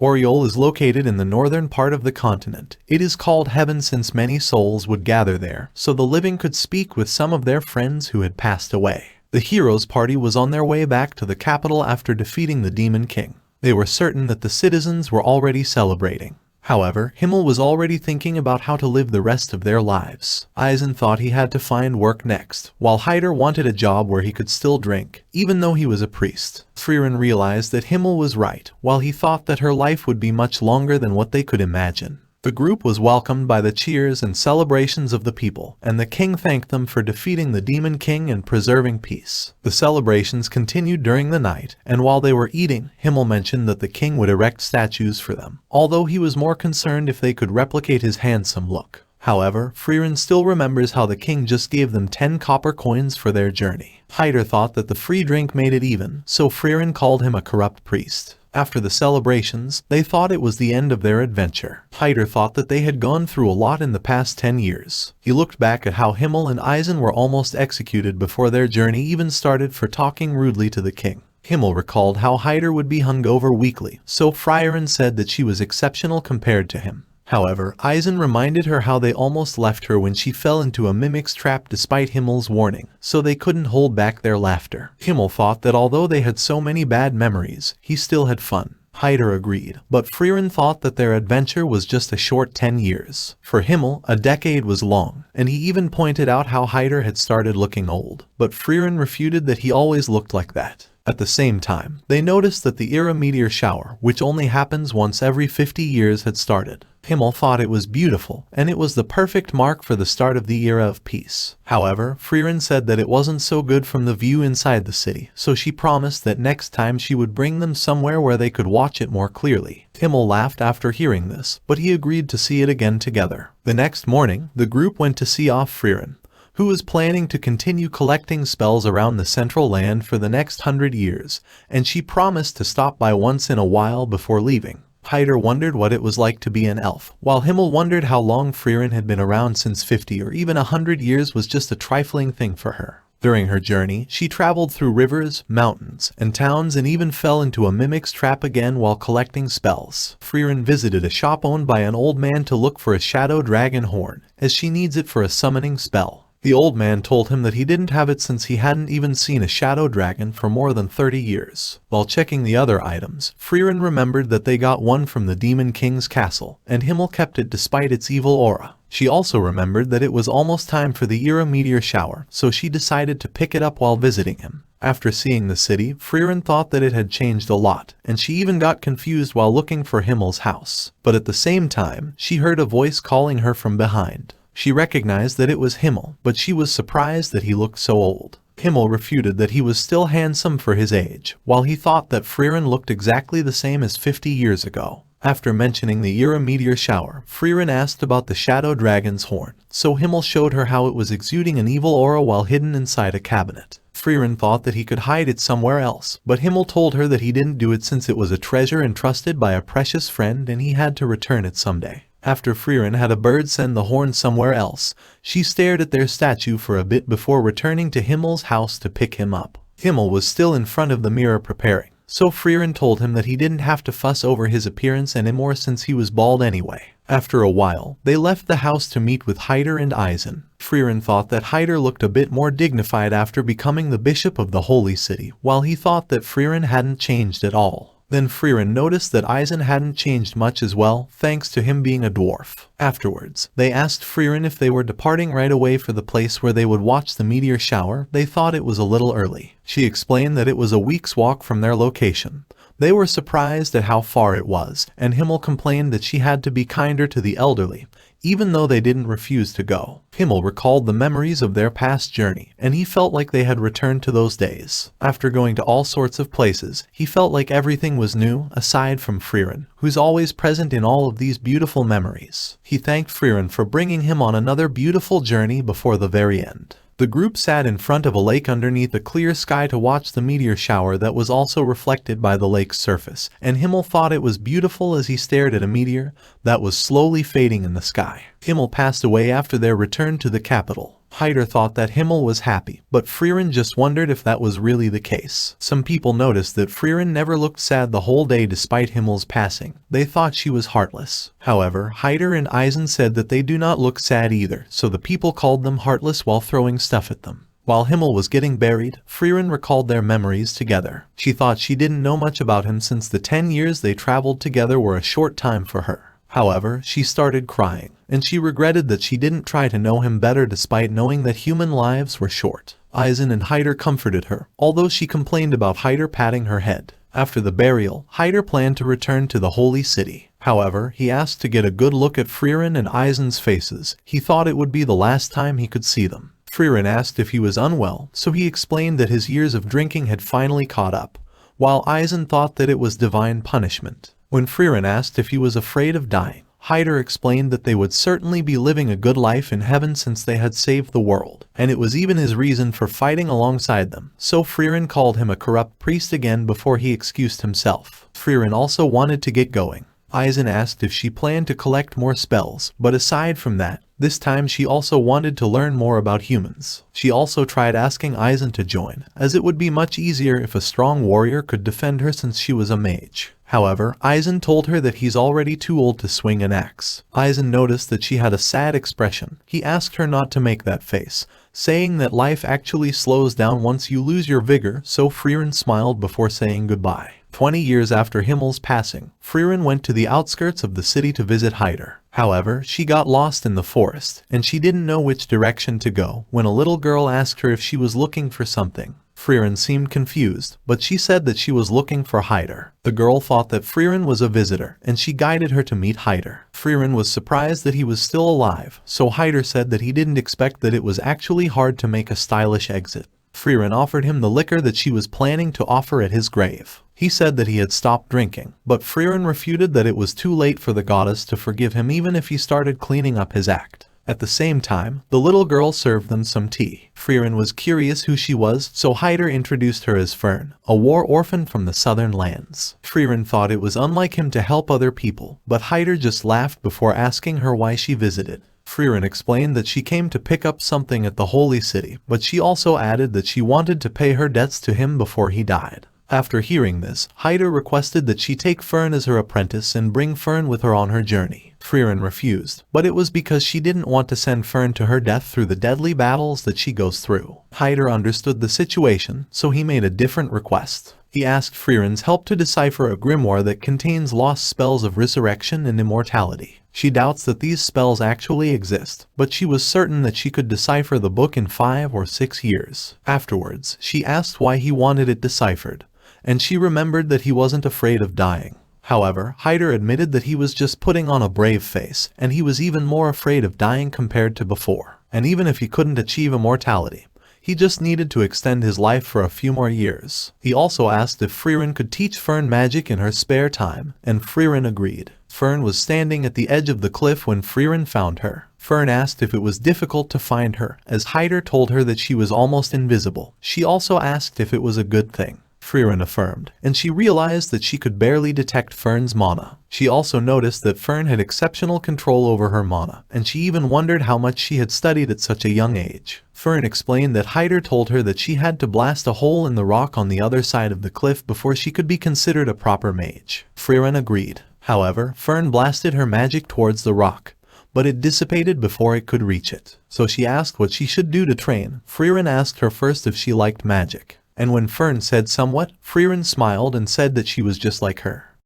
Oriole is located in the northern part of the continent. It is called heaven since many souls would gather there, so the living could speak with some of their friends who had passed away. The heroes' party was on their way back to the capital after defeating the Demon King. They were certain that the citizens were already celebrating. However, Himmel was already thinking about how to live the rest of their lives. Eisen thought he had to find work next, while Heiter wanted a job where he could still drink, even though he was a priest. Frieren realized that Himmel was right, while he thought that her life would be much longer than what they could imagine. The group was welcomed by the cheers and celebrations of the people, and the king thanked them for defeating the Demon King and preserving peace. The celebrations continued during the night, and while they were eating, Himmel mentioned that the king would erect statues for them, although he was more concerned if they could replicate his handsome look. However, Frieren still remembers how the king just gave them 10 copper coins for their journey. Heiter thought that the free drink made it even, so Frieren called him a corrupt priest. After the celebrations, they thought it was the end of their adventure. Heiter thought that they had gone through a lot in the past 10 years. He looked back at how Himmel and Eisen were almost executed before their journey even started for talking rudely to the king. Himmel recalled how Heiter would be hungover weekly, so Frieren said that she was exceptional compared to him. However, Eisen reminded her how they almost left her when she fell into a mimic's trap despite Himmel's warning, so they couldn't hold back their laughter. Himmel thought that although they had so many bad memories, he still had fun. Heiter agreed, but Frieren thought that their adventure was just a short 10 years. For Himmel, a decade was long, and he even pointed out how Heiter had started looking old, but Frieren refuted that he always looked like that. At the same time, they noticed that the era meteor shower, which only happens once every 50 years, had started. Himmel thought it was beautiful, and it was the perfect mark for the start of the era of peace. However, Frieren said that it wasn't so good from the view inside the city, so she promised that next time she would bring them somewhere where they could watch it more clearly. Himmel laughed after hearing this, but he agreed to see it again together. The next morning, the group went to see off Frieren, who was planning to continue collecting spells around the central land for the next 100 years, and she promised to stop by once in a while before leaving. Heiter wondered what it was like to be an elf, while Himmel wondered how long Frieren had been around, since 50 or even 100 years was just a trifling thing for her. During her journey, she traveled through rivers, mountains, and towns, and even fell into a mimic's trap again while collecting spells. Frieren visited a shop owned by an old man to look for a shadow dragon horn, as she needs it for a summoning spell. The old man told him that he didn't have it since he hadn't even seen a shadow dragon for more than 30 years. While checking the other items, Frieren remembered that they got one from the Demon King's castle, and Himmel kept it despite its evil aura. She also remembered that it was almost time for the era meteor shower, so she decided to pick it up while visiting him. After seeing the city, Frieren thought that it had changed a lot, and she even got confused while looking for Himmel's house. But at the same time, she heard a voice calling her from behind. She recognized that it was Himmel, but she was surprised that he looked so old. Himmel refuted that he was still handsome for his age, while he thought that Frieren looked exactly the same as 50 years ago. After mentioning the era meteor shower, Frieren asked about the shadow dragon's horn, so Himmel showed her how it was exuding an evil aura while hidden inside a cabinet. Frieren thought that he could hide it somewhere else, but Himmel told her that he didn't do it since it was a treasure entrusted by a precious friend and he had to return it someday. After Frieren had a bird send the horn somewhere else, she stared at their statue for a bit before returning to Himmel's house to pick him up. Himmel was still in front of the mirror preparing, so Frieren told him that he didn't have to fuss over his appearance anymore since he was bald anyway. After a while, they left the house to meet with Heiter and Eisen. Frieren thought that Heiter looked a bit more dignified after becoming the bishop of the holy city, while he thought that Frieren hadn't changed at all. Then Frieren noticed that Eisen hadn't changed much as well, thanks to him being a dwarf. Afterwards, they asked Frieren if they were departing right away for the place where they would watch the meteor shower. They thought it was a little early. She explained that it was a week's walk from their location. They were surprised at how far it was, and Himmel complained that she had to be kinder to the elderly, even though they didn't refuse to go. Himmel recalled the memories of their past journey, and he felt like they had returned to those days. After going to all sorts of places, he felt like everything was new, aside from Frieren, who's always present in all of these beautiful memories. He thanked Frieren for bringing him on another beautiful journey before the very end. The group sat in front of a lake underneath a clear sky to watch the meteor shower that was also reflected by the lake's surface, and Himmel thought it was beautiful as he stared at a meteor that was slowly fading in the sky. Himmel passed away after their return to the capital. Heiter thought that Himmel was happy, but Frieren just wondered if that was really the case. Some people noticed that Frieren never looked sad the whole day despite Himmel's passing. They thought she was heartless. However, Heiter and Eisen said that they do not look sad either, so the people called them heartless while throwing stuff at them. While Himmel was getting buried, Frieren recalled their memories together. She thought she didn't know much about him since the 10 years they traveled together were a short time for her. However, she started crying, and she regretted that she didn't try to know him better despite knowing that human lives were short. Eisen and Heiter comforted her, although she complained about Heiter patting her head. After the burial, Heiter planned to return to the holy city. However, he asked to get a good look at Frieren and Eisen's faces. He thought it would be the last time he could see them. Frieren asked if he was unwell, so he explained that his years of drinking had finally caught up, while Eisen thought that it was divine punishment. When Frieren asked if he was afraid of dying, Heiter explained that they would certainly be living a good life in heaven since they had saved the world, and it was even his reason for fighting alongside them, so Frieren called him a corrupt priest again before he excused himself. Frieren also wanted to get going. Eisen asked if she planned to collect more spells, but aside from that, this time she also wanted to learn more about humans. She also tried asking Eisen to join, as it would be much easier if a strong warrior could defend her since she was a mage. However, Eisen told her that he's already too old to swing an axe. Eisen noticed that she had a sad expression. He asked her not to make that face, saying that life actually slows down once you lose your vigor, so Frieren smiled before saying goodbye. 20 years after Himmel's passing, Frieren went to the outskirts of the city to visit Heiter. However, she got lost in the forest, and she didn't know which direction to go when a little girl asked her if she was looking for something. Frieren seemed confused, but she said that she was looking for Heiter. The girl thought that Frieren was a visitor, and she guided her to meet Heiter. Frieren was surprised that he was still alive, so Heiter said that he didn't expect that it was actually hard to make a stylish exit. Frieren offered him the liquor that she was planning to offer at his grave. He said that he had stopped drinking, but Frieren refuted that it was too late for the goddess to forgive him even if he started cleaning up his act. At the same time, the little girl served them some tea. Frieren was curious who she was, so Heiter introduced her as Fern, a war orphan from the southern lands. Frieren thought it was unlike him to help other people, but Heiter just laughed before asking her why she visited. Frieren explained that she came to pick up something at the holy city, but she also added that she wanted to pay her debts to him before he died. After hearing this, Heiter requested that she take Fern as her apprentice and bring Fern with her on her journey. Frieren refused, but it was because she didn't want to send Fern to her death through the deadly battles that she goes through. Heiter understood the situation, so he made a different request. He asked Frieren's help to decipher a grimoire that contains lost spells of resurrection and immortality. She doubts that these spells actually exist, but she was certain that she could decipher the book in 5 or 6 years. Afterwards, she asked why he wanted it deciphered, and she remembered that he wasn't afraid of dying. However, Heiter admitted that he was just putting on a brave face, and he was even more afraid of dying compared to before. And even if he couldn't achieve immortality, he just needed to extend his life for a few more years. He also asked if Frieren could teach Fern magic in her spare time, and Frieren agreed. Fern was standing at the edge of the cliff when Frieren found her. Fern asked if it was difficult to find her, as Heiter told her that she was almost invisible. She also asked if it was a good thing. Frieren affirmed, and she realized that she could barely detect Fern's mana. She also noticed that Fern had exceptional control over her mana, and she even wondered how much she had studied at such a young age. Fern explained that Heiter told her that she had to blast a hole in the rock on the other side of the cliff before she could be considered a proper mage. Frieren agreed. However, Fern blasted her magic towards the rock, but it dissipated before it could reach it. So she asked what she should do to train. Frieren asked her first if she liked magic. And when Fern said somewhat, Frieren smiled and said that she was just like her.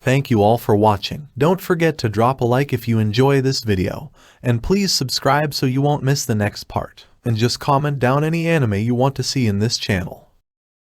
Thank you all for watching. Don't forget to drop a like if you enjoy this video, and please subscribe so you won't miss the next part. And just comment down any anime you want to see in this channel.